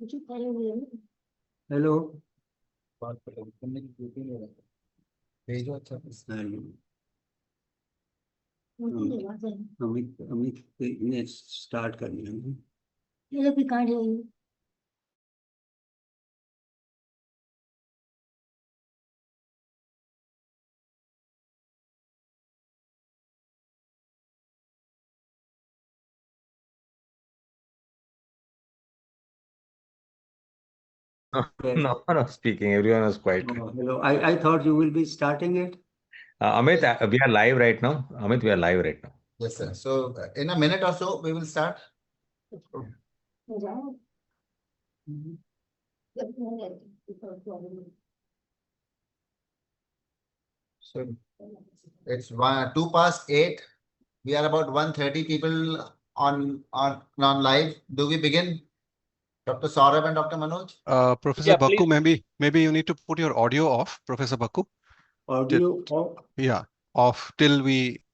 Hello. Amit Amit ने start कर लिया। No, no, speaking. Everyone was quiet. Hello. I thought you will be starting it. Amit, we are live right now. Amit, we are live right now. Yes, sir. So in a minute or so, we will start. So it's 2:08. We are about 130 people on live. Do we begin? Dr. Saurabh and Dr. Manoj? Professor Bakku, maybe you need to put your audio off, Professor Bakku. Audio off? Yeah, off till we,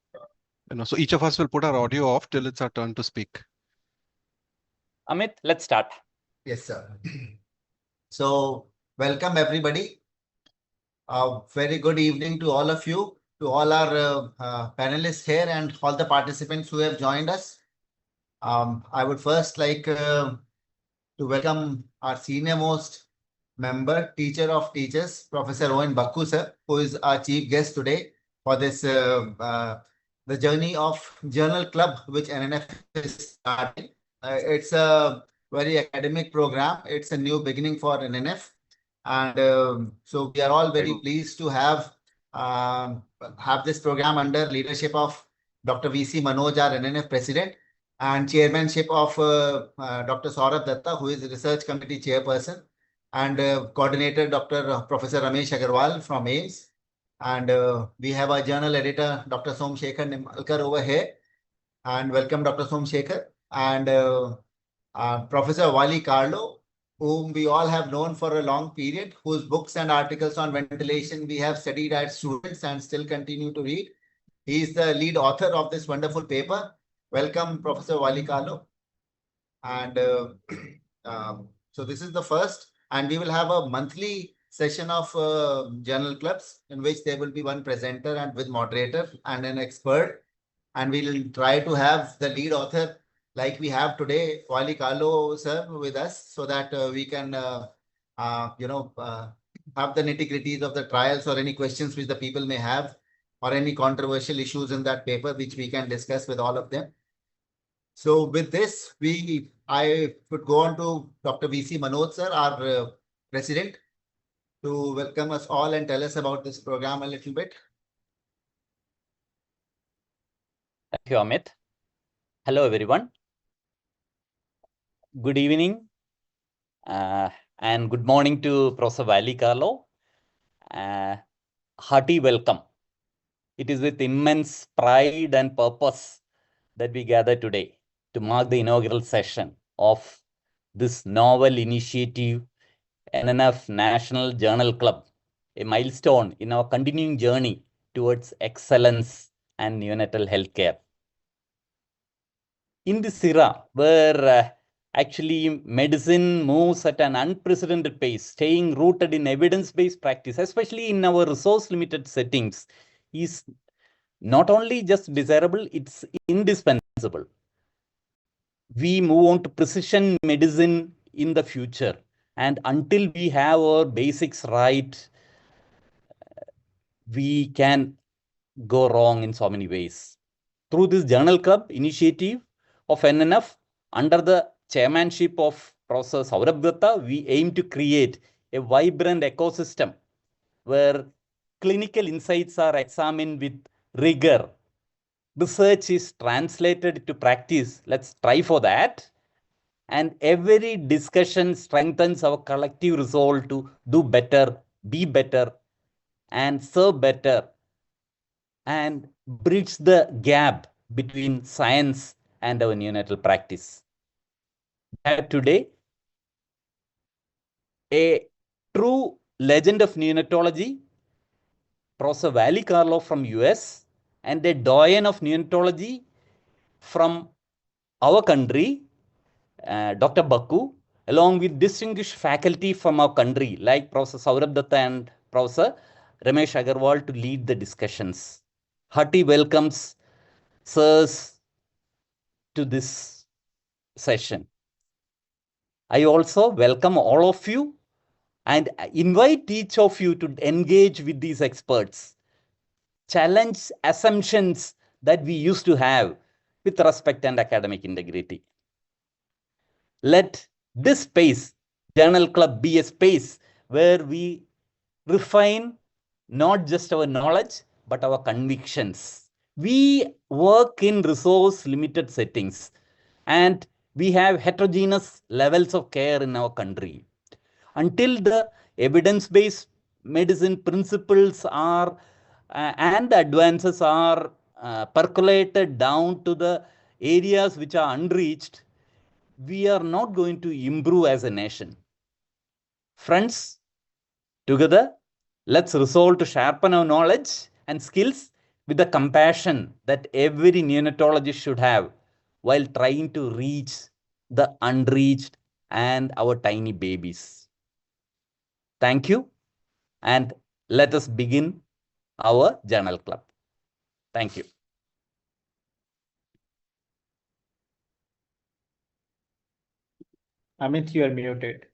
so each of us will put our audio off till it's our turn to speak. Amit, let's start. Yes, sir. So welcome everybody. Very good evening to all of you, to all our panelists here and all the participants who have joined us. I would first like to welcome our senior most member, teacher of teachers, Professor Owen Bakku, sir, who is our chief guest today for this the journey of Journal Club, which NNF is starting. It's a very academic program. It's a new beginning for NNF. And so we are all very pleased to have this program under leadership of Dr. V.C. Manoj, our NNF president, and chairmanship of Dr. Saurabh Datta, who is the research committee chairperson, and coordinator Dr. Professor Ramesh Agarwal from AIMS. And we have our journal editor, Dr. Somsekhar Nimmalkar over here. And welcome, Dr. Somsekhar. And Professor Wali Carlo, whom we all have known for a long period, whose books and articles on ventilation we have studied as students and still continue to read. He is the lead author of this wonderful paper. Welcome, Professor Wali Carlo. And so this is the first, and we will have a monthly session of journal clubs in which there will be one presenter and with moderator and an expert. And we will try to have the lead author like we have today, Wali Carlo, sir, with us, so that we can, have the nitty-gritties of the trials or any questions which the people may have, or any controversial issues in that paper, which we can discuss with all of them. So with this, I would go on to Dr. V.C. Manoj, sir, our president, to welcome us all and tell us about this program a little bit. Thank you, Amit. Hello, everyone. Good evening and good morning to Professor Wali Carlo. Hearty welcome. It is with immense pride and purpose that we gather today to mark the inaugural session of this novel initiative, NNF National Journal Club, a milestone in our continuing journey towards excellence and neonatal healthcare. In this era where actually medicine moves at an unprecedented pace, staying rooted in evidence-based practice, especially in our resource-limited settings, is not only just desirable, it's indispensable. We move on to precision medicine in the future. And until we have our basics right, we can go wrong in so many ways. Through this Journal Club initiative of NNF, under the chairmanship of Professor Saurabh Datta, we aim to create a vibrant ecosystem where clinical insights are examined with rigor. Research is translated to practice. Let's try for that. And every discussion strengthens our collective resolve to do better, be better, and serve better, and bridge the gap between science and our neonatal practice. Today, a true legend of neonatology, Professor Wali Carlo from US, and a doyen of neonatology from our country, Dr. Bakku, along with distinguished faculty from our country like Professor Saurabh Datta and Professor Ramesh Agarwal to lead the discussions. Hearty welcomes, sirs, to this session. I also welcome all of you and invite each of you to engage with these experts, challenge assumptions that we used to have with respect and academic integrity. Let this space, Journal Club, be a space where we refine not just our knowledge, but our convictions. We work in resource limited settings and we have heterogeneous levels of care in our country. Until the evidence-based medicine principles are and the advances are percolated down to the areas which are unreached, we are not going to improve as a nation. Friends, together, let's resolve to sharpen our knowledge and skills with the compassion that every neonatologist should have while trying to reach the unreached and our tiny babies. Thank you, and let us begin our Journal Club. Thank you. Amit, you are muted.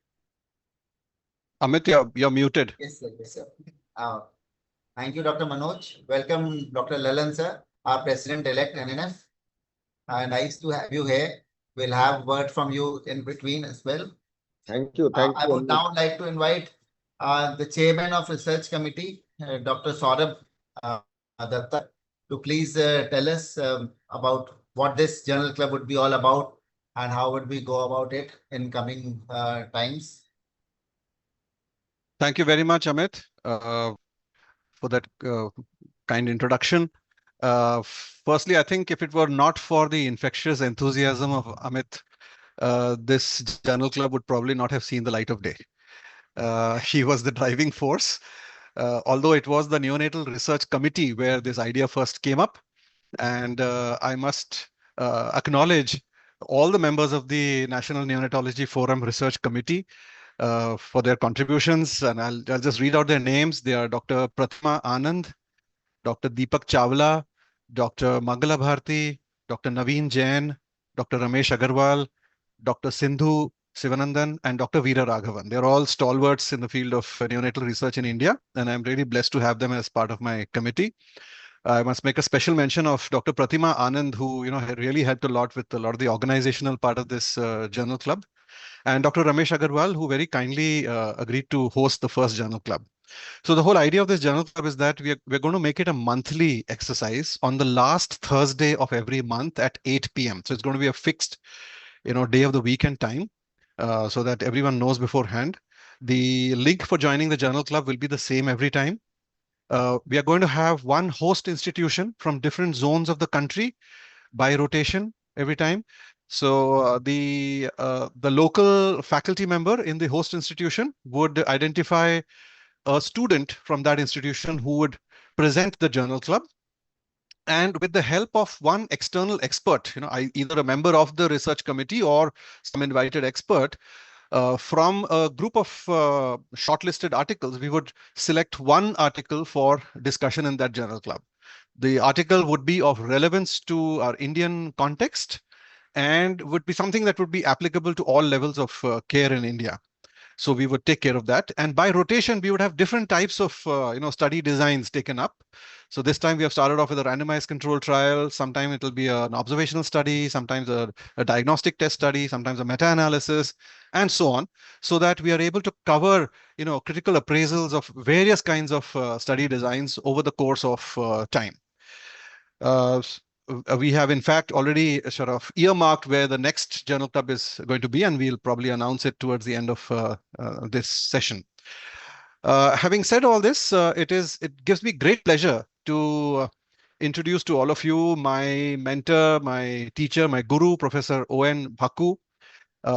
Amit, you're muted. Yes, sir. Yes, sir. Thank you, Dr. Manoj. Welcome, Dr. Lalan, sir, our President-elect NNF. Nice to have you here. We'll have word from you in between as well. Thank you. Thank I you. would now like to invite the Chairman of Research Committee, Dr. Saurabh Datta, to please tell us about what this Journal Club would be all about and how would we go about it in coming times. Thank you very much, Amit, for that kind introduction. Firstly, I think if it were not for the infectious enthusiasm of Amit, this Journal Club would probably not have seen the light of day. He was the driving force, although it was the Neonatal Research Committee where this idea first came up. And I must acknowledge all the members of the National Neonatology Forum Research Committee for their contributions. And I'll just read out their names. They are Dr. Pratima Anand, Dr. Deepak Chawla, Dr. Mangala Bharti, Dr. Naveen Jain, Dr. Ramesh Agarwal, Dr. Sindhu Sivanandan, and Dr. Veera Raghavan. They're all stalwarts in the field of neonatal research in India, and I'm really blessed to have them as part of my committee. I must make a special mention of Dr. Pratima Anand, who really helped a lot with a lot of the organizational part of this Journal Club, and Dr. Ramesh Agarwal, who very kindly agreed to host the first Journal Club. So the whole idea of this Journal Club is that we're going to make it a monthly exercise on the last Thursday of every month at 8 p.m. So it's going to be a fixed, day of the week and time, so that everyone knows beforehand. The link for joining the Journal Club will be the same every time. We are going to have one host institution from different zones of the country by rotation every time. So the local faculty member in the host institution would identify a student from that institution who would present the Journal Club. And with the help of one external expert, either a member of the research committee or some invited expert, from a group of shortlisted articles, we would select one article for discussion in that Journal Club. The article would be of relevance to our Indian context and would be something that would be applicable to all levels of care in India. So we would take care of that. And by rotation, we would have different types of study designs taken up. So this time we have started off with a randomized control trial. Sometimes it will be an observational study, sometimes a diagnostic test study, sometimes a meta-analysis, and so on, so that we are able to cover critical appraisals of various kinds of study designs over the course of time. We have, in fact, already sort of earmarked where the next Journal Club is going to be, and we'll probably announce it towards the end of this session. Having said all this, it gives me great pleasure to introduce to all of you my mentor, my teacher, my guru, Professor O.N. Bhaku.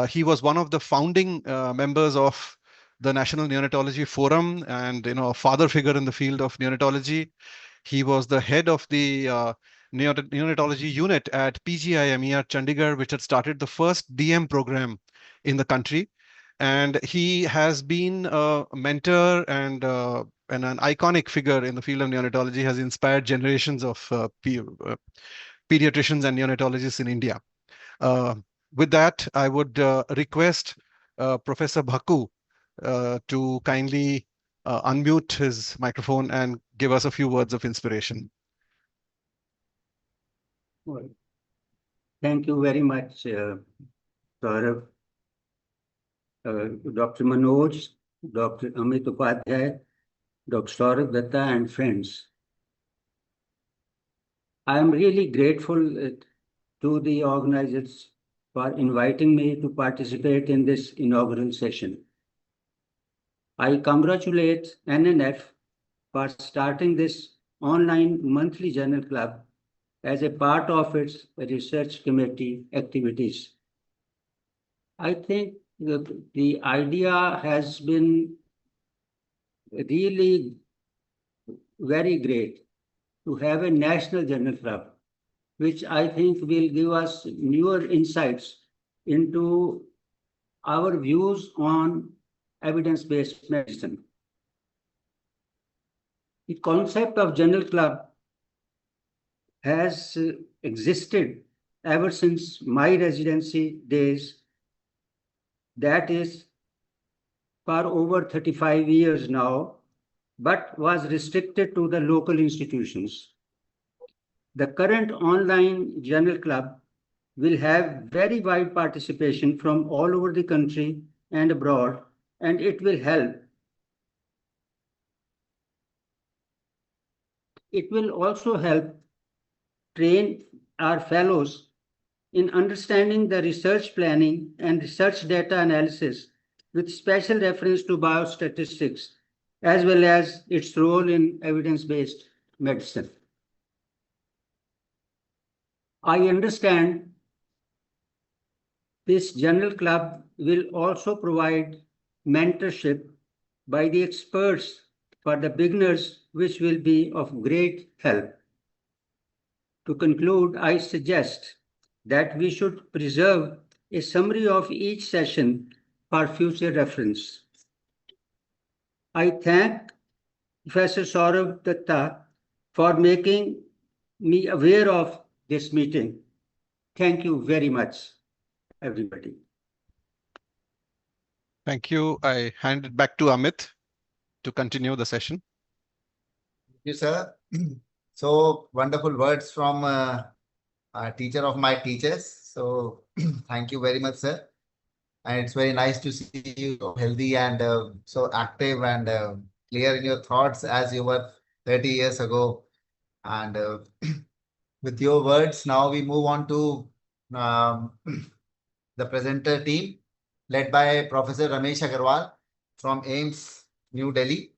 He was one of the founding members of the National Neonatology Forum and a father figure in the field of neonatology. He was the head of the neonatology unit at PGIMER Chandigarh, which had started the first DM program in the country. And he has been a mentor and an iconic figure in the field of neonatology, has inspired generations of pediatricians and neonatologists in India. With that, I would request Professor Bhaku to kindly unmute his microphone and give us a few words of inspiration. Well, thank you very much, Saurabh. Dr. Manoj, Dr. Amit Upadhyay, Dr. Saurabh Datta, and friends. I am really grateful to the organizers for inviting me to participate in this inaugural session. I congratulate NNF for starting this online monthly journal club as a part of its research committee activities. I think the idea has been really very great to have a national journal club, which I think will give us newer insights into our views on evidence-based medicine. The concept of journal club has existed ever since my residency days, that is for over 35 years now, but was restricted to the local institutions. The current online journal club will have very wide participation from all over the country and abroad, and it will help. It will also help train our fellows in understanding the research planning and research data analysis with special reference to biostatistics, as well as its role in evidence-based medicine. I understand this journal club will also provide mentorship by the experts for the beginners, which will be of great help. To conclude, I suggest that we should preserve a summary of each session for future reference. I thank Professor Saurabh Datta for making me aware of this meeting. Thank you very much, everybody. Thank you. I hand it back to Amit to continue the session. Thank you, sir. So wonderful words from a teacher of my teachers. So thank you very much, sir. And it's very nice to see you healthy and so active and clear in your thoughts as you were 30 years ago. And with your words, now we move on to the presenter team led by Professor Ramesh Agarwal from AIIMS, New Delhi.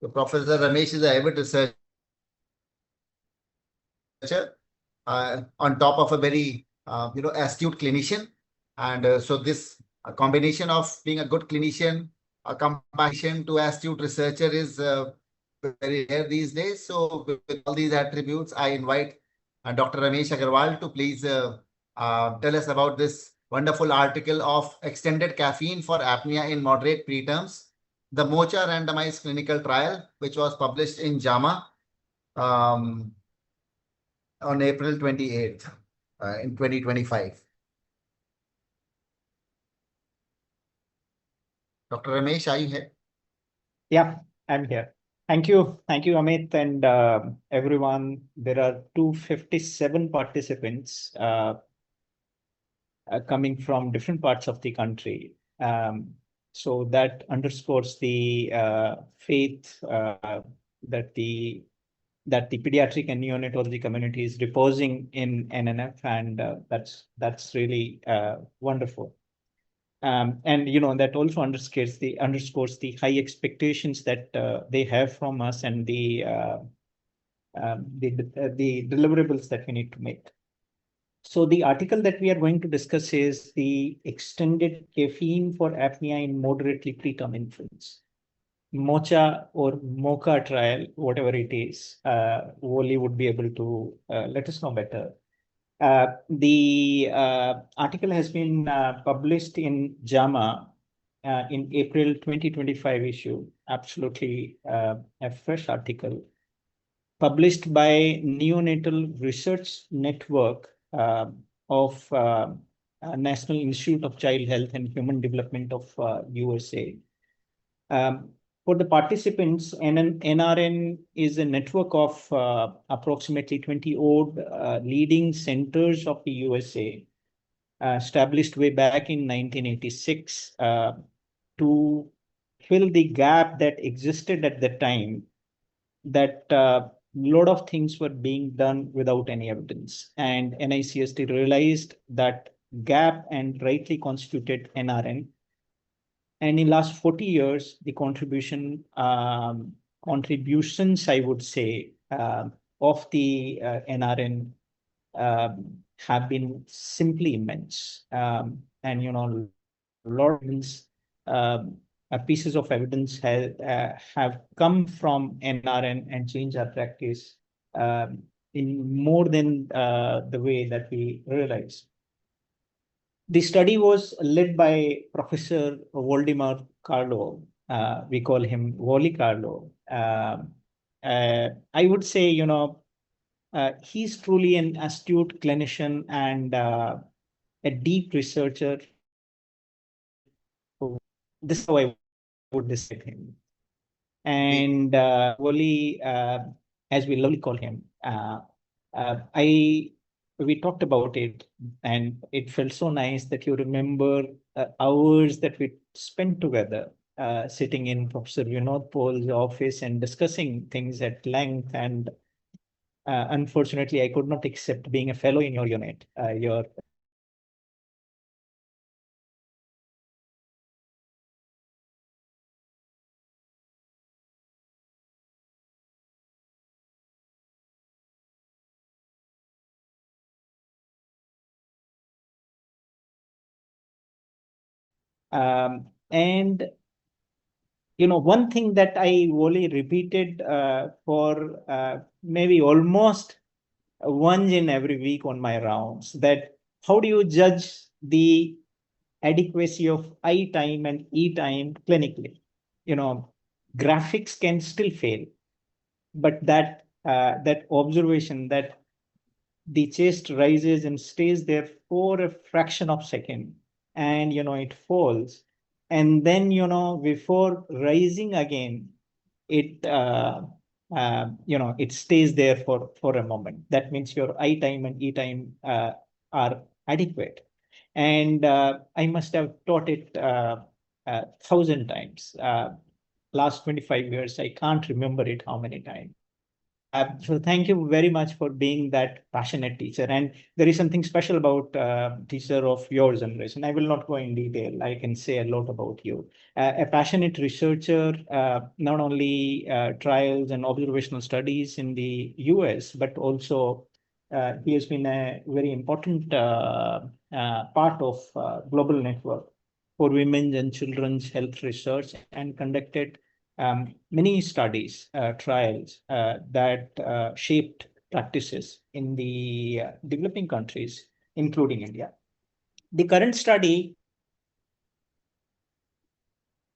So Professor Ramesh is an avid researcher on top of a very astute clinician. And so this combination of being a good clinician, a combination to astute researcher is very rare these days. So with all these attributes, I invite Dr. Ramesh Agarwal to please tell us about this wonderful article of extended caffeine for apnea in moderate preterms, the MOCHA randomized clinical trial, which was published in JAMA on April 28th in 2025. Dr. Ramesh, are you here? Yeah, I'm here. Thank you, Amit, and everyone. There are 257 participants coming from different parts of the country. So that underscores the faith that the pediatric and neonatology community is reposing in NNF, and that's really wonderful. And that also underscores the high expectations that they have from us and the deliverables that we need to make. So the article that we are going to discuss is the extended caffeine for apnea in moderately preterm infants. MOCHA or MOCHA trial, whatever it is, Woli would be able to let us know better. The article has been published in JAMA in April 2025 issue, absolutely a fresh article published by Neonatal Research Network of National Institute of Child Health and Human Development of USA. For the participants, NRN is a network of approximately 20 odd leading centers of the USA, established way back in 1986 to fill the gap that existed at the time, that a lot of things were being done without any evidence. And NICST realized that gap and rightly constituted NRN. And in last 40 years, the contributions, I would say, of the NRN have been simply immense. And, a lot of evidence, pieces of evidence have come from NRN and changed our practice in more than the way that we realize. The study was led by Professor Waldemar Carlo. We call him Wally Carlo. I would say, he's truly an astute clinician and a deep researcher. This is how I would describe him. And Wally, as we lovely call him, we talked about it, and it felt so nice that you remember hours that we spent together, sitting in Professor Vinod Paul's office and discussing things at length. And unfortunately, I could not accept being a fellow in your unit. Your and one thing that I only repeated for maybe almost once in every week on my rounds, that how do you judge the adequacy of I time and E time clinically? Graphics can still fail, but that observation that the chest rises and stays there for a fraction of a second, and it falls, and then before rising again, it it stays there for a moment. That means your I time and E time are adequate. And I must have taught it 1,000 times. Last 25 years, I can't remember it how many times. So thank you very much for being that passionate teacher. And there is something special about teacher of your generation. I will not go in detail. I can say a lot about you. A passionate researcher, not only trials and observational studies in the US, but also he has been a very important part of global network for women's and children's health research, and conducted many studies, trials that shaped practices in the developing countries, including India. The current study,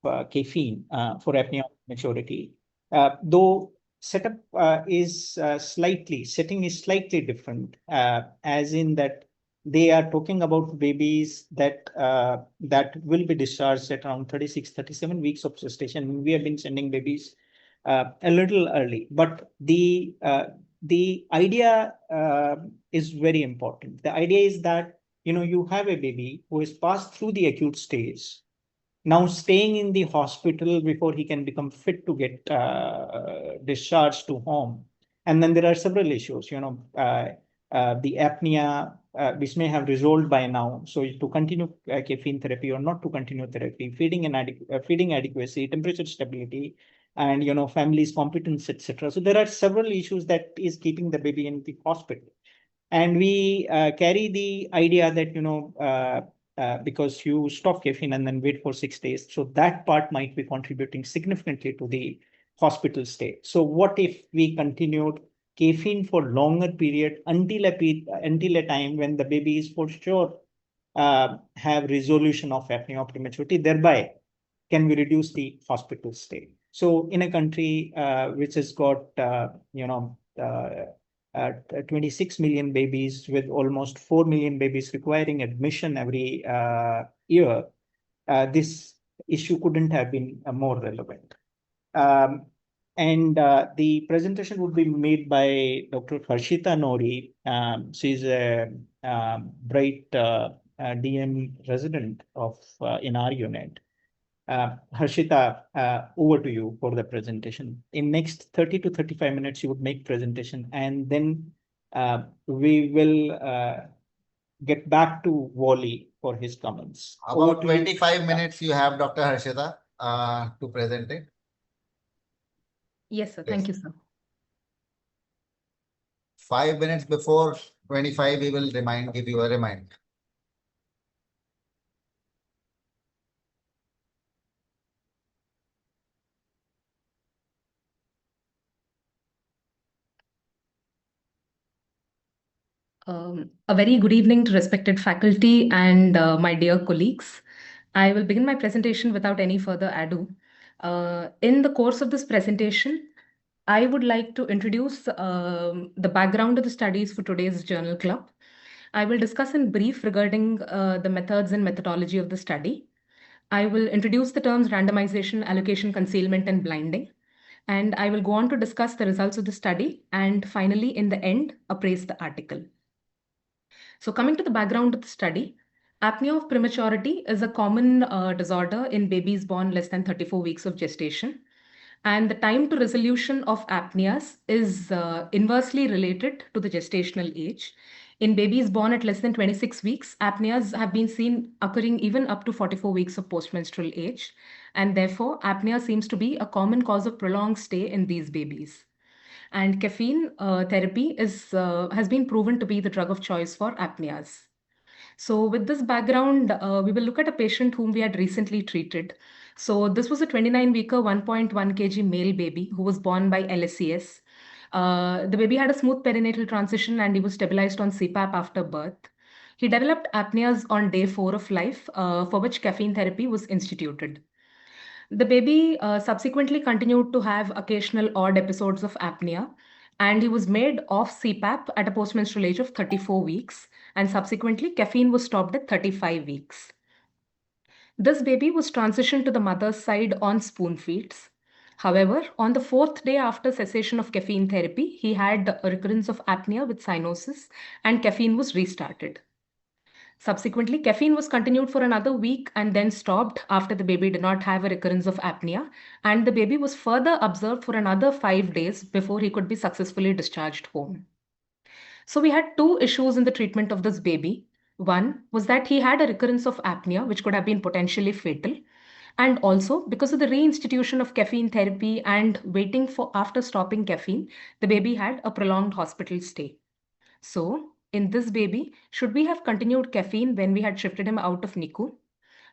caffeine for apnea of maturity, though setting is slightly different, as in that they are talking about babies that will be discharged at around 36-37 weeks of gestation. We have been sending babies a little early, but the idea is very important. The idea is that you have a baby who has passed through the acute stage, now staying in the hospital before he can become fit to get discharged to home. And then there are several issues, the apnea, which may have resolved by now. So to continue caffeine therapy or not to continue therapy, feeding adequacy, temperature stability, and family's competence, etc. So there are several issues that is keeping the baby in the hospital. And we carry the idea that because you stop caffeine and then wait for 6 days, so that part might be contributing significantly to the hospital stay. So what if we continued caffeine for longer period until a time when the baby is for sure have resolution of apnea of prematurity, thereby can we reduce the hospital stay? So in a country which has got 26 million babies with almost 4 million babies requiring admission every year, this issue couldn't have been more relevant. The presentation would be made by Dr. Harshita Nori. She's a bright DM resident of in our unit. Harshita, over to you for the presentation. In next 30 to 35 minutes, you would make presentation, and then we will get back to Wally for his comments. About 25 minutes you have, Dr. Harshita, to present it. Yes, sir. Yes. Thank you, sir. 5 minutes before 25, we will give you a reminder. A very good evening to respected faculty and my dear colleagues. I will begin my presentation without any further ado. In the course of this presentation, I would like to introduce the background of the studies for today's journal club. I will discuss in brief regarding the methods and methodology of the study. I will introduce the terms randomization, allocation, concealment, and blinding. And I will go on to discuss the results of the study and finally, in the end, appraise the article. So coming to the background of the study, apnea of prematurity is a common disorder in babies born less than 34 weeks of gestation. And the time to resolution of apneas is inversely related to the gestational age. In babies born at less than 26 weeks, apneas have been seen occurring even up to 44 weeks of postmenstrual age. And therefore, apnea seems to be a common cause of prolonged stay in these babies. And caffeine therapy has been proven to be the drug of choice for apneas. So with this background, we will look at a patient whom we had recently treated. So this was a 29-weeker, 1.1 kg male baby who was born by LSCS. The baby had a smooth perinatal transition and he was stabilized on CPAP after birth. He developed apneas on day 4 of life, for which caffeine therapy was instituted. The baby subsequently continued to have occasional odd episodes of apnea, and he was made off CPAP at a postmenstrual age of 34 weeks, and subsequently caffeine was stopped at 35 weeks. This baby was transitioned to the mother's side on spoon feeds. However, on the 4th day after cessation of caffeine therapy, he had a recurrence of apnea with cyanosis, and caffeine was restarted. Subsequently, caffeine was continued for another week and then stopped after the baby did not have a recurrence of apnea, and the baby was further observed for another 5 days before he could be successfully discharged home. So we had 2 issues in the treatment of this baby. One was that he had a recurrence of apnea, which could have been potentially fatal. And also, because of the reinstitution of caffeine therapy and waiting for after stopping caffeine, the baby had a prolonged hospital stay. So, in this baby, should we have continued caffeine when we had shifted him out of NICU?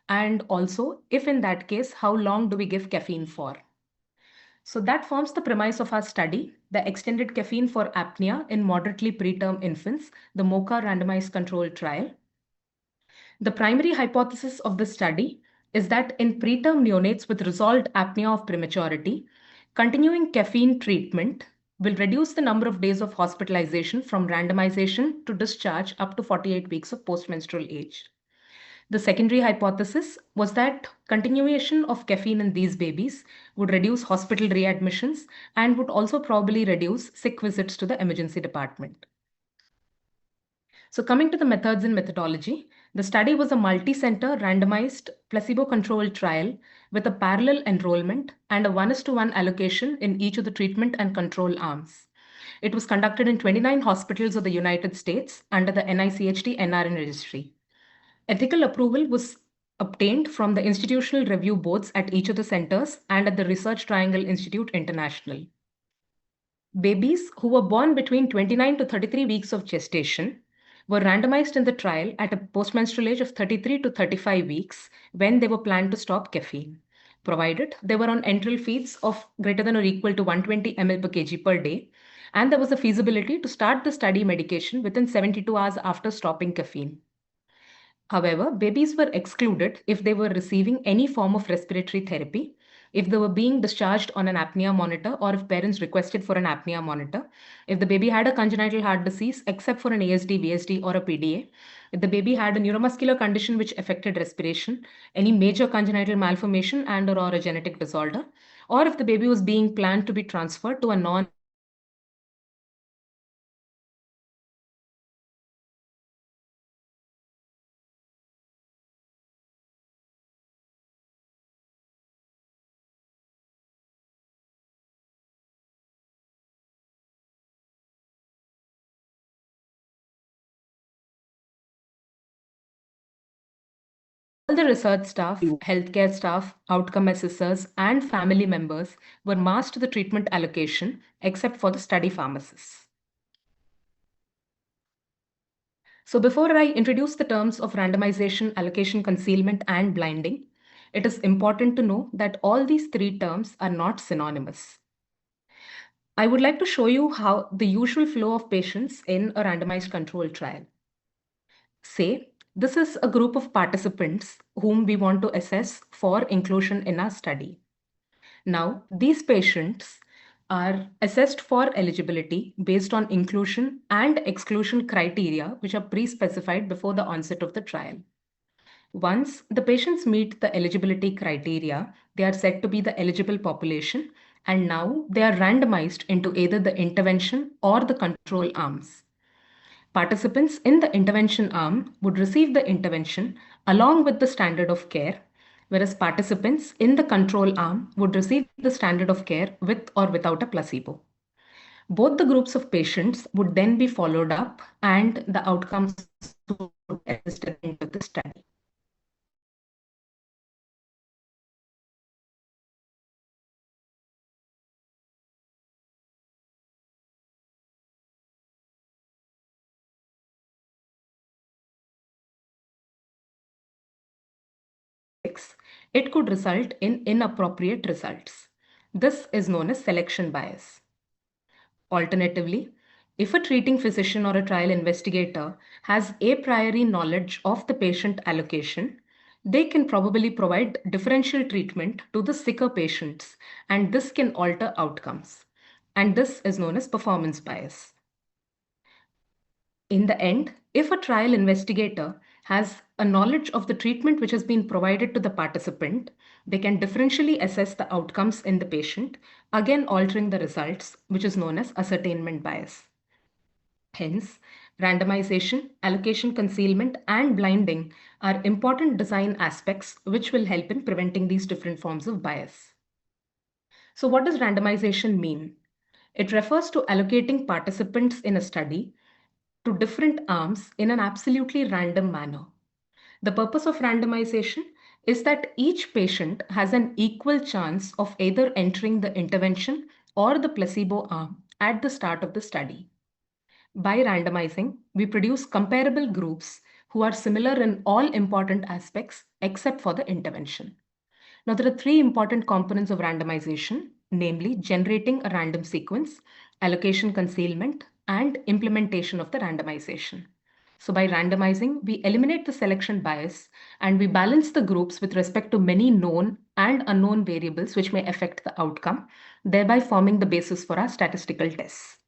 And also, if in that case, how long do we give caffeine for? So that forms the premise of our study, the extended caffeine for apnea in moderately preterm infants, the MOCA randomized controlled trial. The primary hypothesis of the study is that in preterm neonates with resolved apnea of prematurity, continuing caffeine treatment will reduce the number of days of hospitalization from randomization to discharge up to 48 weeks of postmenstrual age. The secondary hypothesis was that continuation of caffeine in these babies would reduce hospital readmissions and would also probably reduce sick visits to the emergency department. So coming to the methods and methodology, the study was a multi-center randomized placebo-controlled trial with a parallel enrollment and a 1:1 allocation in each of the treatment and control arms. It was conducted in 29 hospitals of the United States under the NICHD NRN registry. Ethical approval was obtained from the institutional review boards at each of the centers and at the Research Triangle Institute International. Babies who were born between 29 to 33 weeks of gestation were randomized in the trial at a postmenstrual age of 33 to 35 weeks when they were planned to stop caffeine, provided they were on enteral feeds of greater than or equal to 120 ml per kg per day, and there was a feasibility to start the study medication within 72 hours after stopping caffeine. However, babies were excluded if they were receiving any form of respiratory therapy, if they were being discharged on an apnea monitor, or if parents requested for an apnea monitor, if the baby had a congenital heart disease except for an ASD, VSD, or a PDA, if the baby had a neuromuscular condition which affected respiration, any major congenital malformation or a genetic disorder, or if the baby was being planned to be transferred to a non all the research staff, healthcare staff, outcome assessors, and family members were masked to the treatment allocation except for the study pharmacists. So before I introduce the terms of randomization, allocation, concealment, and blinding, it is important to know that all these three terms are not synonymous. I would like to show you how the usual flow of patients in a randomized controlled trial. Say, this is a group of participants whom we want to assess for inclusion in our study. Now, these patients are assessed for eligibility based on inclusion and exclusion criteria, which are pre-specified before the onset of the trial. Once the patients meet the eligibility criteria, they are said to be the eligible population, and now they are randomized into either the intervention or the control arms. Participants in the intervention arm would receive the intervention along with the standard of care, whereas participants in the control arm would receive the standard of care with or without a placebo. Both the groups of patients would then be followed up and the outcomes would be assessed into the study. It could result in inappropriate results. This is known as selection bias. Alternatively, if a treating physician or a trial investigator has a priori knowledge of the patient allocation, they can probably provide differential treatment to the sicker patients, and this can alter outcomes. And this is known as performance bias. In the end, if a trial investigator has a knowledge of the treatment which has been provided to the participant, they can differentially assess the outcomes in the patient, again altering the results, which is known as ascertainment bias. Hence, randomization, allocation, concealment, and blinding are important design aspects which will help in preventing these different forms of bias. So what does randomization mean? It refers to allocating participants in a study to different arms in an absolutely random manner. The purpose of randomization is that each patient has an equal chance of either entering the intervention or the placebo arm at the start of the study. By randomizing, we produce comparable groups who are similar in all important aspects except for the intervention. Now, there are three important components of randomization, namely generating a random sequence, allocation concealment, and implementation of the randomization. So by randomizing, we eliminate the selection bias and we balance the groups with respect to many known and unknown variables which may affect the outcome, thereby forming the basis for our statistical tests.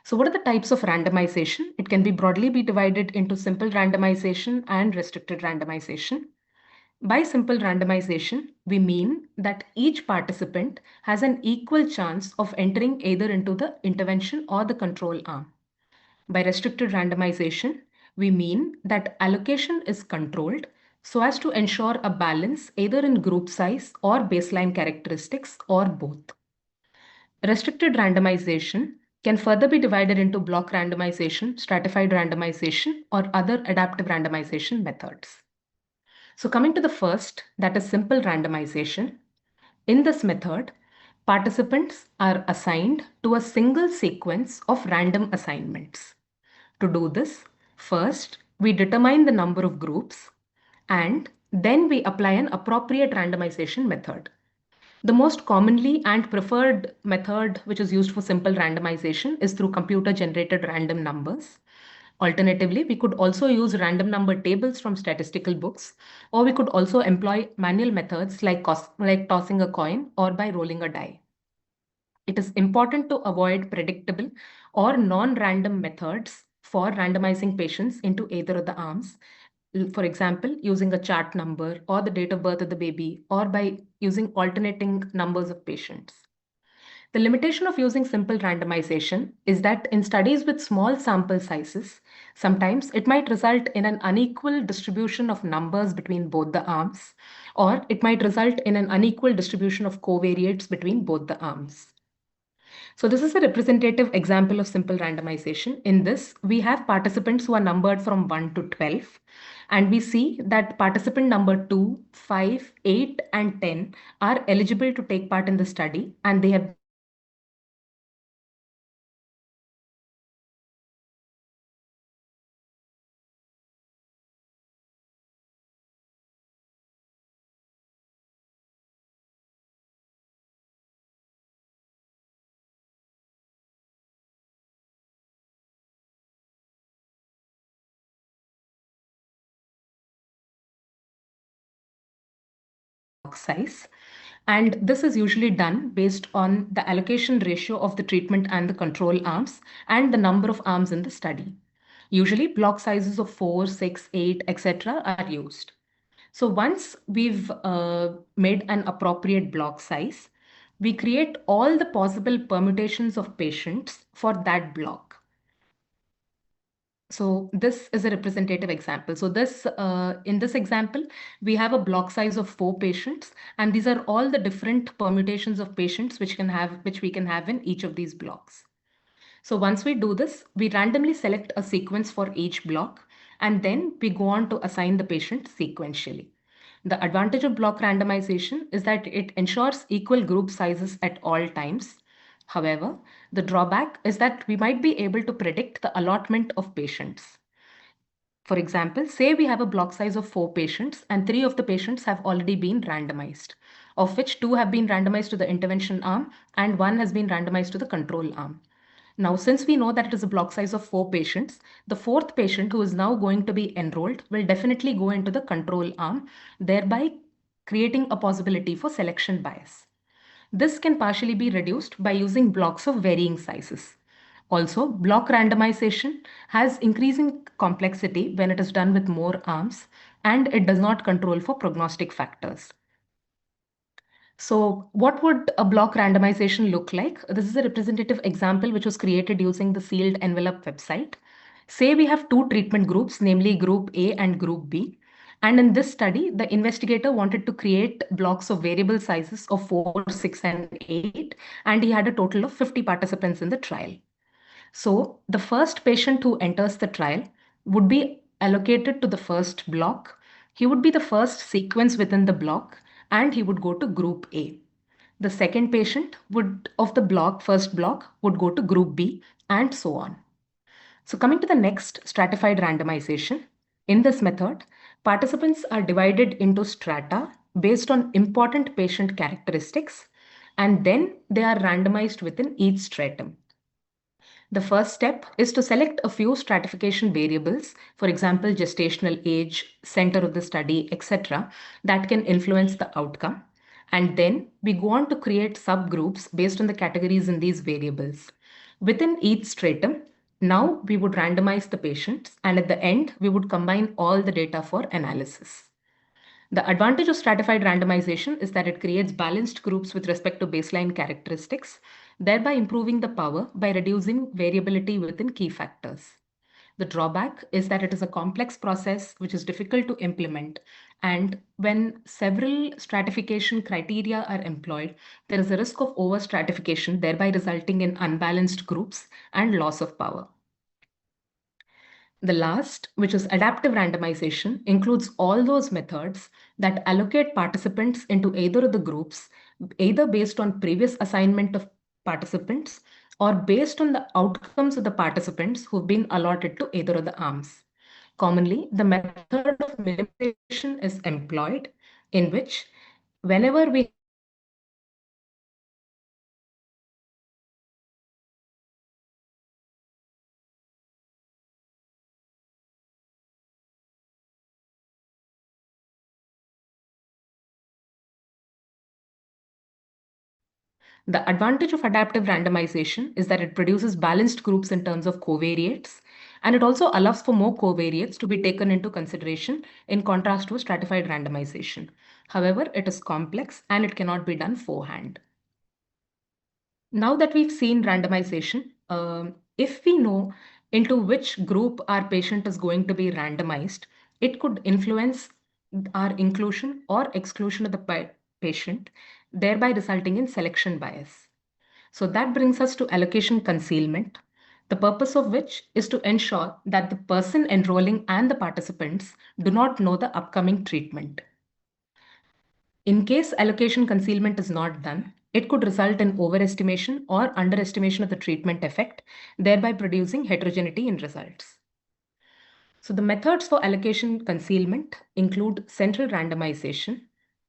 So what are the types of randomization? It can be broadly be divided into simple randomization and restricted randomization. By simple randomization, we mean that each participant has an equal chance of entering either into the intervention or the control arm. By restricted randomization, we mean that allocation is controlled so as to ensure a balance either in group size or baseline characteristics or both. Restricted randomization can further be divided into block randomization, stratified randomization, or other adaptive randomization methods. So coming to the first, that is simple randomization. In this method, participants are assigned to a single sequence of random assignments. To do this, first, we determine the number of groups and then we apply an appropriate randomization method. The most commonly and preferred method which is used for simple randomization is through computer-generated random numbers. Alternatively, we could also use random number tables from statistical books, or we could also employ manual methods like tossing a coin or by rolling a die. It is important to avoid predictable or non-random methods for randomizing patients into either of the arms. For example, using a chart number or the date of birth of the baby, or by using alternating numbers of patients. The limitation of using simple randomization is that in studies with small sample sizes, sometimes it might result in an unequal distribution of numbers between both the arms, or it might result in an unequal distribution of covariates between both the arms. So this is a representative example of simple randomization. In this, we have participants who are numbered from 1 to 12. And we see that participant number 2, 5, 8, and 10 are eligible to take part in the study, and they have size. And this is usually done based on the allocation ratio of the treatment and the control arms and the number of arms in the study. Usually block sizes of 4, 6, 8, etc. are used. So once we've made an appropriate block size, we create all the possible permutations of patients for that block. So this is a representative example. So in this example, we have a block size of 4 patients, and these are all the different permutations of patients which we can have in each of these blocks. So once we do this, we randomly select a sequence for each block, and then we go on to assign the patient sequentially. The advantage of block randomization is that it ensures equal group sizes at all times. However, the drawback is that we might be able to predict the allotment of patients. For example, say we have a block size of 4 patients and 3 of the patients have already been randomized, of which 2 have been randomized to the intervention arm and 1 has been randomized to the control arm. Now, since we know that it is a block size of 4 patients, the 4th patient who is now going to be enrolled will definitely go into the control arm, thereby creating a possibility for selection bias. This can partially be reduced by using blocks of varying sizes. Also, block randomization has increasing complexity when it is done with more arms, and it does not control for prognostic factors. So what would a block randomization look like? This is a representative example which was created using the Sealed Envelope website. Say we have 2 treatment groups, namely Group A and Group B. And in this study, the investigator wanted to create blocks of variable sizes of 4, 6, and 8, and he had a total of 50 participants in the trial. So the first patient who enters the trial would be allocated to the first block. He would be the first sequence within the block, and he would go to Group A. The second patient of the first block would go to Group B, and so on. So coming to the next stratified randomization, in this method, participants are divided into strata based on important patient characteristics, and then they are randomized within each stratum. The first step is to select a few stratification variables, for example, gestational age, center of the study, etc., that can influence the outcome. And then we go on to create subgroups based on the categories in these variables. Within each stratum, now we would randomize the patients, and at the end, we would combine all the data for analysis. The advantage of stratified randomization is that it creates balanced groups with respect to baseline characteristics, thereby improving the power by reducing variability within key factors. The drawback is that it is a complex process which is difficult to implement, and when several stratification criteria are employed, there is a risk of over-stratification, thereby resulting in unbalanced groups and loss of power. The last, which is adaptive randomization, includes all those methods that allocate participants into either of the groups, either based on previous assignment of participants or based on the outcomes of the participants who've been allotted to either of the arms. Commonly, the method of minimization is employed, in which whenever we The advantage of adaptive randomization is that it produces balanced groups in terms of covariates, and it also allows for more covariates to be taken into consideration in contrast to a stratified randomization. However, it is complex and it cannot be done forehand. Now that we've seen randomization, if we know into which group our patient is going to be randomized, it could influence our inclusion or exclusion of the patient, thereby resulting in selection bias. So that brings us to allocation concealment, the purpose of which is to ensure that the person enrolling and the participants do not know the upcoming treatment. In case allocation concealment is not done, it could result in overestimation or underestimation of the treatment effect, thereby producing heterogeneity in results. So the methods for allocation concealment include central randomization,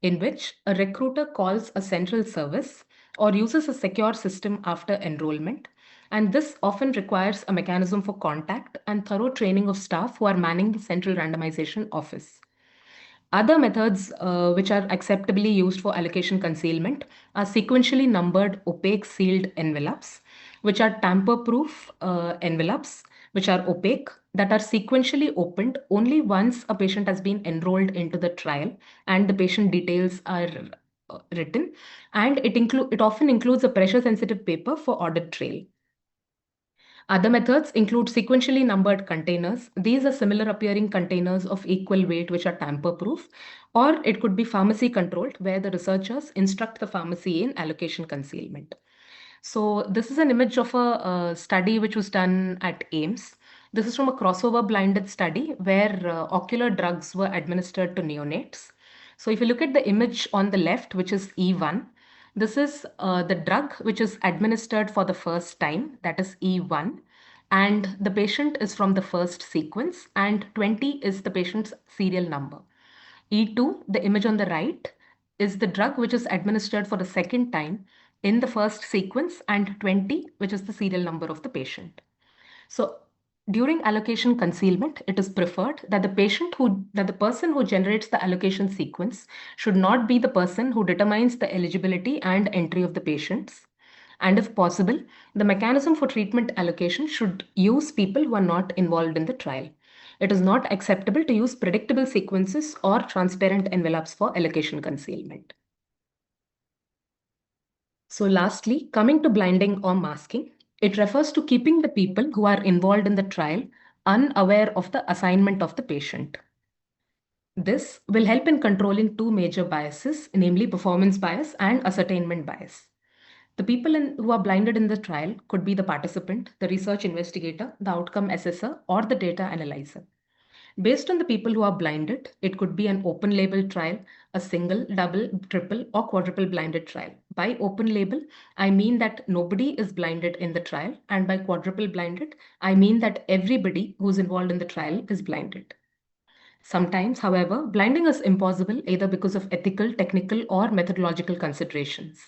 in which a recruiter calls a central service or uses a secure system after enrollment, and this often requires a mechanism for contact and thorough training of staff who are manning the central randomization office. Other methods which are acceptably used for allocation concealment are sequentially numbered opaque sealed envelopes, which are tamper-proof envelopes, which are opaque, that are sequentially opened only once a patient has been enrolled into the trial and the patient details are written, and it often includes a pressure-sensitive paper for audit trail. Other methods include sequentially numbered containers. These are similar appearing containers of equal weight which are tamper-proof, or it could be pharmacy controlled where the researchers instruct the pharmacy in allocation concealment. So this is an image of a study which was done at AIIMS. This is from a crossover blinded study where ocular drugs were administered to neonates. So if you look at the image on the left, which is E1, this is the drug which is administered for the first time, that is E1, and the patient is from the first sequence, and 20 is the patient's serial number. E2, the image on the right, is the drug which is administered for the second time in the first sequence, and 20, which is the serial number of the patient. So during allocation concealment, it is preferred that the person who generates the allocation sequence should not be the person who determines the eligibility and entry of the patients. And if possible, the mechanism for treatment allocation should use people who are not involved in the trial. It is not acceptable to use predictable sequences or transparent envelopes for allocation concealment. So lastly, coming to blinding or masking, it refers to keeping the people who are involved in the trial unaware of the assignment of the patient. This will help in controlling two major biases, namely performance bias and ascertainment bias. The people who are blinded in the trial could be the participant, the research investigator, the outcome assessor, or the data analyzer. Based on the people who are blinded, it could be an open label trial, a single, double, triple, or quadruple blinded trial. By open label, I mean that nobody is blinded in the trial, and by quadruple blinded, I mean that everybody who's involved in the trial is blinded. Sometimes, however, blinding is impossible either because of ethical, technical, or methodological considerations.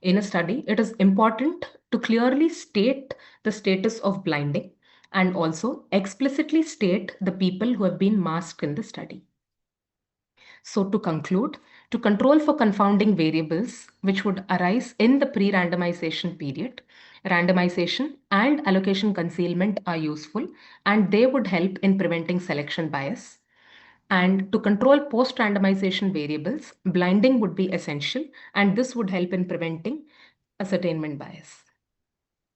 In a study, it is important to clearly state the status of blinding and also explicitly state the people who have been masked in the study. So to conclude, to control for confounding variables which would arise in the pre-randomization period, randomization and allocation concealment are useful and they would help in preventing selection bias. And to control post-randomization variables, blinding would be essential, and this would help in preventing ascertainment bias.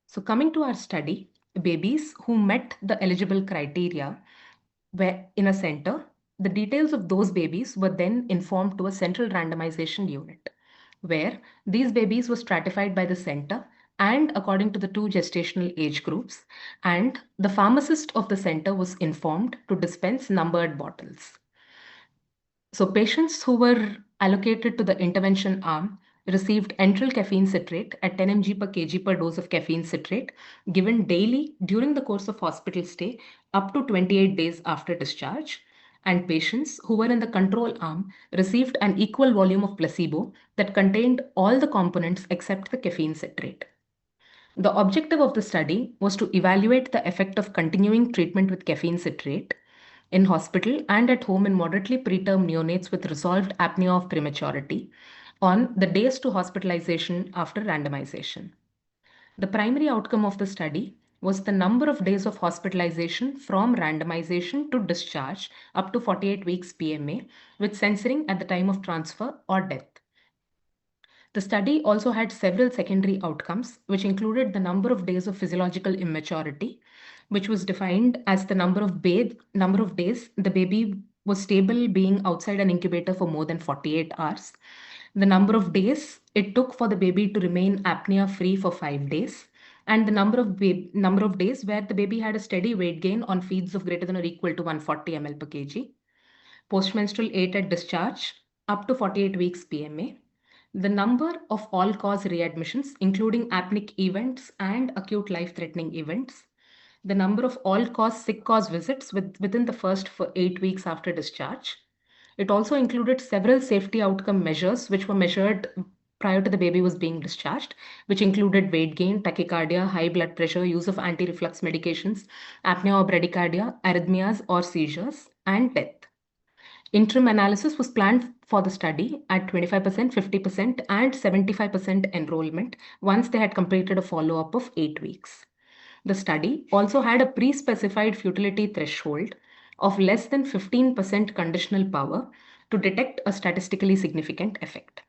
So coming to our study, babies who met the eligible criteria were in a center. The details of those babies were then informed to a central randomization unit, where these babies were stratified by the center and according to the two gestational age groups, and the pharmacist of the center was informed to dispense numbered bottles. So patients who were allocated to the intervention arm received enteral caffeine citrate at 10 mg per kg per dose of caffeine citrate given daily during the course of hospital stay up to 28 days after discharge. And patients who were in the control arm received an equal volume of placebo that contained all the components except the caffeine citrate. The objective of the study was to evaluate the effect of continuing treatment with caffeine citrate in hospital and at home in moderately preterm neonates with resolved apnea of prematurity, on the days to hospitalization after randomization. The primary outcome of the study was the number of days of hospitalization from randomization to discharge up to 48 weeks PMA with censoring at the time of transfer or death. The study also had several secondary outcomes, which included the number of days of physiological immaturity, which was defined as the number of days the baby was stable being outside an incubator for more than 48 hours, the number of days it took for the baby to remain apnea-free for 5 days, and the number of days where the baby had a steady weight gain on feeds of greater than or equal to 140 ml per kg, postmenstrual ate at discharge up to 48 weeks PMA, the number of all-cause readmissions, including apneic events and acute life-threatening events, the number of all-cause sick cause visits within the first 8 weeks after discharge. It also included several safety outcome measures which were measured prior to the baby was being discharged, which included weight gain, tachycardia, high blood pressure, use of anti-reflux medications, apnea or bradycardia, arrhythmias or seizures, and death. Interim analysis was planned for the study at 25%, 50%, and 75% enrollment once they had completed a follow-up of 8 weeks. The study also had a pre-specified futility threshold of less than 15% conditional power to detect a statistically significant effect.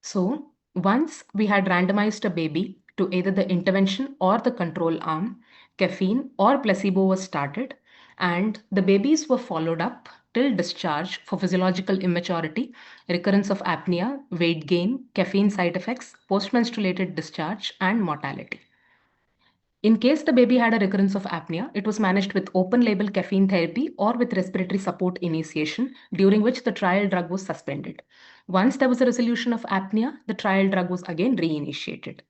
So, once we had randomized a baby to either the intervention or the control arm, caffeine or placebo was started, and the babies were followed up till discharge for physiological immaturity, recurrence of apnea, weight gain, caffeine side effects, postmenstrual discharge, and mortality. In case the baby had a recurrence of apnea, it was managed with open label caffeine therapy or with respiratory support initiation, during which the trial drug was suspended. Once there was a resolution of apnea, the trial drug was again reinitiated.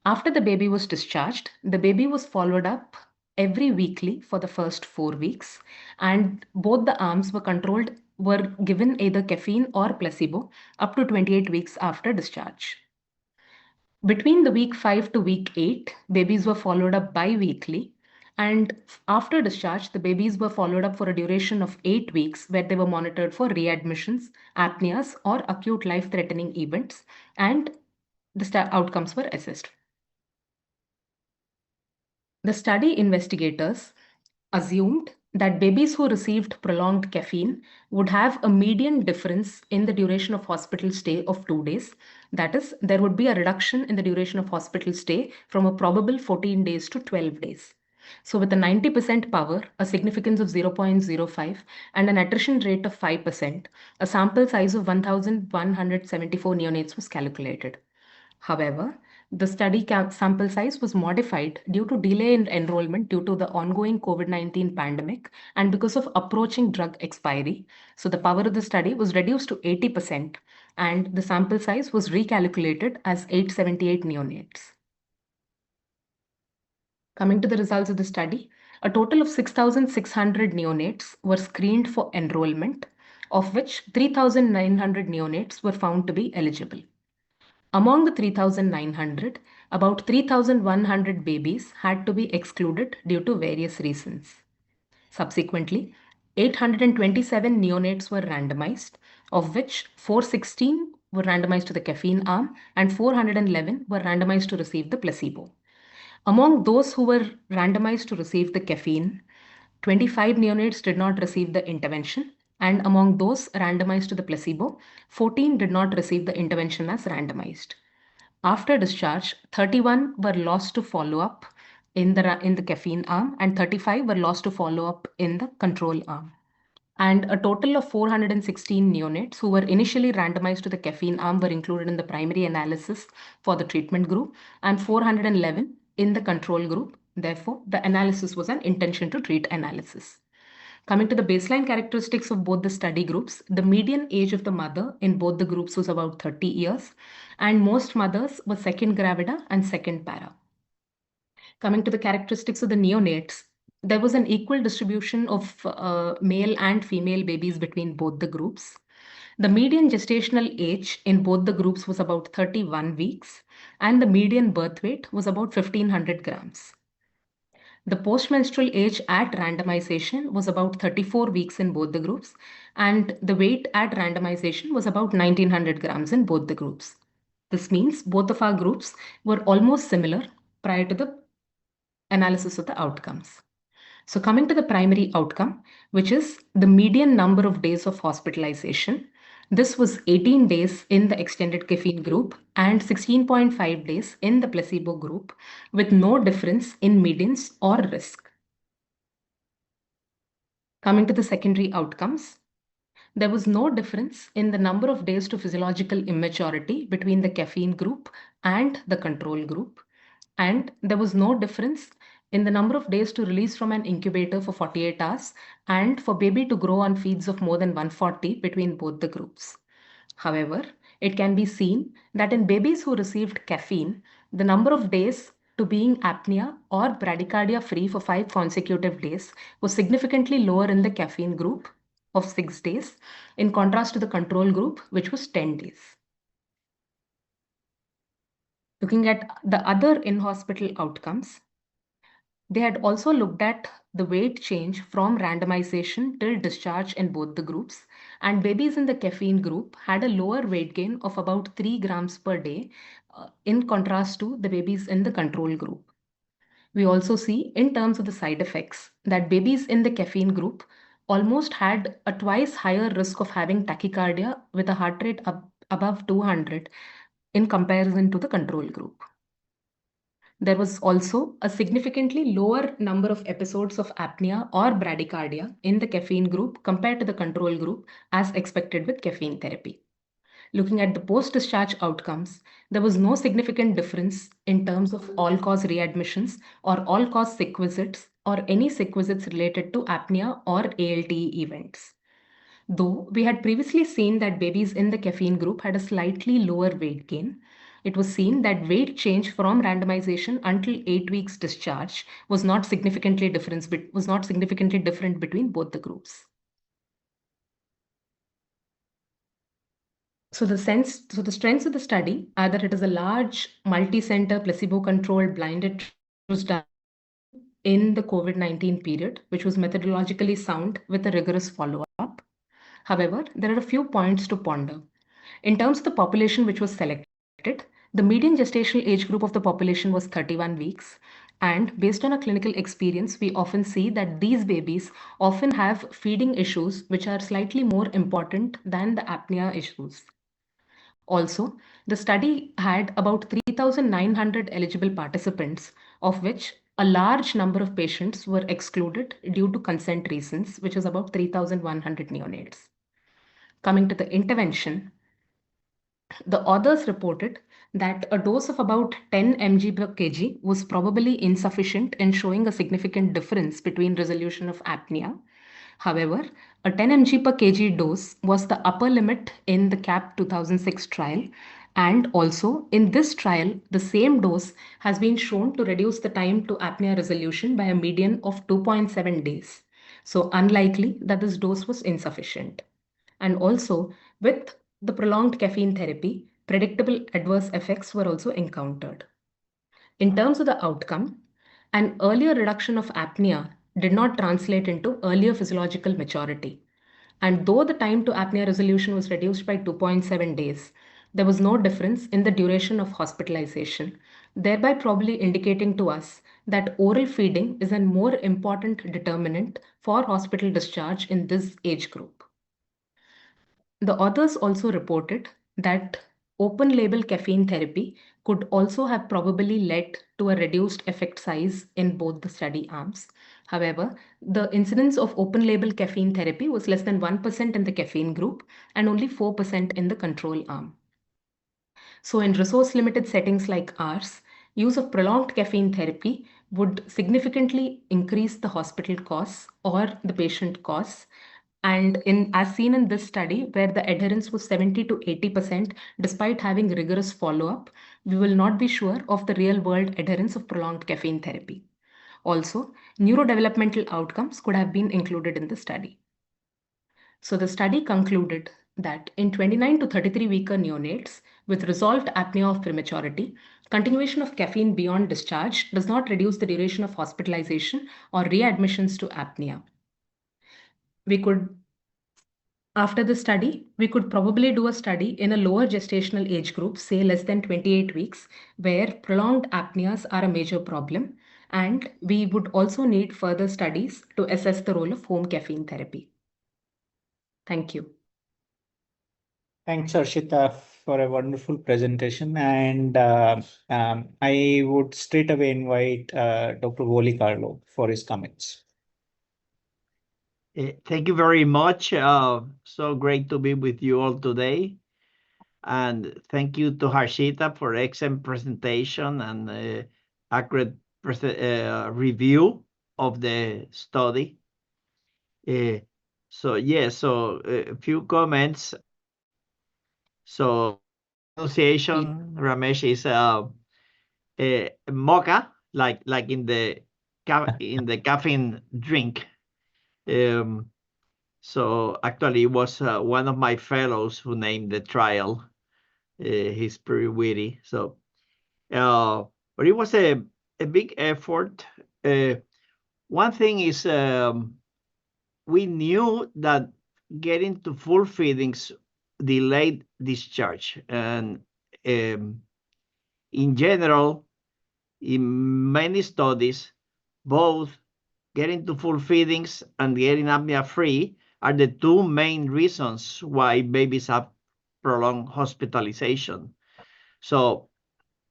After the baby was discharged, the baby was followed up every weekly for the first 4 weeks, and both the arms were given either caffeine or placebo up to 28 weeks after discharge. Between the week 5 to week 8, babies were followed up bi-weekly, and after discharge, the babies were followed up for a duration of 8 weeks where they were monitored for readmissions, apneas, or acute life-threatening events, and the outcomes were assessed. The study investigators assumed that babies who received prolonged caffeine would have a median difference in the duration of hospital stay of 2 days. That is, there would be a reduction in the duration of hospital stay from a probable 14 days to 12 days. So with a 90% power, a significance of 0.05, and an attrition rate of 5%, a sample size of 1,174 neonates was calculated. However, the study sample size was modified due to delay in enrollment due to the ongoing COVID-19 pandemic and because of approaching drug expiry. So the power of the study was reduced to 80% and the sample size was recalculated as 878 neonates. Coming to the results of the study, a total of 6,600 neonates were screened for enrollment, of which 3,900 neonates were found to be eligible. Among the 3,900, about 3,100 babies had to be excluded due to various reasons. Subsequently, 827 neonates were randomized, of which 416 were randomized to the caffeine arm and 411 were randomized to receive the placebo. Among those who were randomized to receive the caffeine, 25 neonates did not receive the intervention, and among those randomized to the placebo, 14 did not receive the intervention as randomized. After discharge, 31 were lost to follow-up in the caffeine arm and 35 were lost to follow-up in the control arm. And a total of 416 neonates who were initially randomized to the caffeine arm were included in the primary analysis for the treatment group and 411 in the control group. Therefore, the analysis was an intention to treat analysis. Coming to the baseline characteristics of both the study groups, the median age of the mother in both the groups was about 30 years, and most mothers were second gravida and second para. Coming to the characteristics of the neonates, there was an equal distribution of male and female babies between both the groups. The median gestational age in both the groups was about 31 weeks, and the median birth weight was about 1,500 grams. The postmenstrual age at randomization was about 34 weeks in both the groups, and the weight at randomization was about 1900 grams in both the groups. This means both of our groups were almost similar prior to the analysis of the outcomes. So coming to the primary outcome, which is the median number of days of hospitalization, this was 18 days in the extended caffeine group and 16.5 days in the placebo group, with no difference in medians or risk. Coming to the secondary outcomes, there was no difference in the number of days to physiological immaturity between the caffeine group and the control group. And there was no difference in the number of days to release from an incubator for 48 hours and for baby to grow on feeds of more than 140 between both the groups. However, it can be seen that in babies who received caffeine, the number of days to being apnea or bradycardia free for 5 consecutive days was significantly lower in the caffeine group of 6 days, in contrast to the control group, which was 10 days. Looking at the other in-hospital outcomes, they had also looked at the weight change from randomization till discharge in both the groups, and babies in the caffeine group had a lower weight gain of about 3 grams per day in contrast to the babies in the control group. We also see in terms of the side effects that babies in the caffeine group almost had a twice higher risk of having tachycardia with a heart rate above 200 in comparison to the control group. There was also a significantly lower number of episodes of apnea or bradycardia in the caffeine group compared to the control group, as expected with caffeine therapy. Looking at the post-discharge outcomes, there was no significant difference in terms of all-cause readmissions or all-cause sick visits or any sick visits related to apnea or ALTE events. Though we had previously seen that babies in the caffeine group had a slightly lower weight gain, it was seen that weight change from randomization until 8 weeks discharge was not significantly different between both the groups. So the strengths of the study are that it is a large, multi-center, placebo-controlled, blinded study in the COVID-19 period, which was methodologically sound with a rigorous follow-up. However, there are a few points to ponder. In terms of the population which was selected, the median gestational age group of the population was 31 weeks. And based on our clinical experience, we often see that these babies often have feeding issues which are slightly more important than the apnea issues. Also, the study had about 3,900 eligible participants, of which a large number of patients were excluded due to consent reasons, which is about 3,100 neonates. Coming to the intervention, the authors reported that a dose of about 10 mg per kg was probably insufficient in showing a significant difference between resolution of apnea. However, a 10 mg per kg dose was the upper limit in the CAP 2006 trial. And also in this trial, the same dose has been shown to reduce the time to apnea resolution by a median of 2.7 days. So unlikely that this dose was insufficient. And also with the prolonged caffeine therapy, predictable adverse effects were also encountered. In terms of the outcome, an earlier reduction of apnea did not translate into earlier physiological maturity. And though the time to apnea resolution was reduced by 2.7 days, there was no difference in the duration of hospitalization, thereby probably indicating to us that oral feeding is a more important determinant for hospital discharge in this age group. The authors also reported that open label caffeine therapy could also have probably led to a reduced effect size in both the study arms. However, the incidence of open label caffeine therapy was less than 1% in the caffeine group and only 4% in the control arm. So in resource limited settings like ours, use of prolonged caffeine therapy would significantly increase the hospital costs or the patient costs. And as seen in this study, where the adherence was 70 to 80%, despite having rigorous follow-up, we will not be sure of the real-world adherence of prolonged caffeine therapy. Also, neurodevelopmental outcomes could have been included in the study. So the study concluded that in 29 to 33 weeker neonates with resolved apnea of prematurity, Continuation of caffeine beyond discharge does not reduce the duration of hospitalization or readmissions to apnea. After the study, we could probably do a study in a lower gestational age group, say less than 28 weeks, where prolonged apneas are a major problem. And we would also need further studies to assess the role of home caffeine therapy. Thank you. Thanks, Arshita, for a wonderful presentation. And I would straight away invite Dr. Woli Carlo for his comments. Thank you very much. So great to be with you all today. And thank you to Harshita for excellent presentation and accurate review of the study. So a few comments. So pronunciation, Ramesh, is mocha, like in the caffeine drink. So actually, it was one of my fellows who named the trial. He's pretty witty. So, but it was a big effort. One thing is, we knew that getting to full feedings delayed discharge, and in general, in many studies, both getting to full feedings and getting apnea-free are the two main reasons why babies have prolonged hospitalization. So,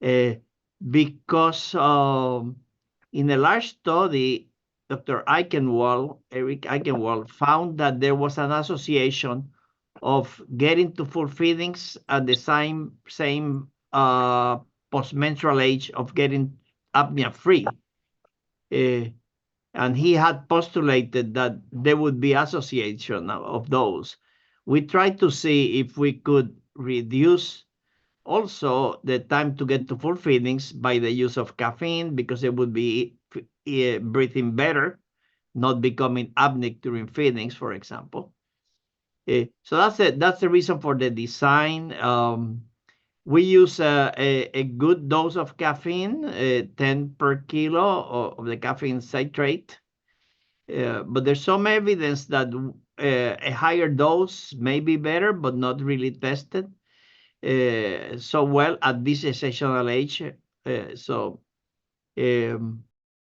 because in a large study, Dr. Eric Eichenwald, found that there was an association of getting to full feedings at the same postmenstrual age of getting apnea-free. And he had postulated that there would be association of those. We tried to see if we could reduce also the time to get to full feedings by the use of caffeine, because it would be breathing better, not becoming apneic during feedings, for example. So that's the reason for the design. We use a good dose of caffeine, 10 per kilo of the caffeine citrate. But there's some evidence that a higher dose may be better, but not really tested so well at this gestational age.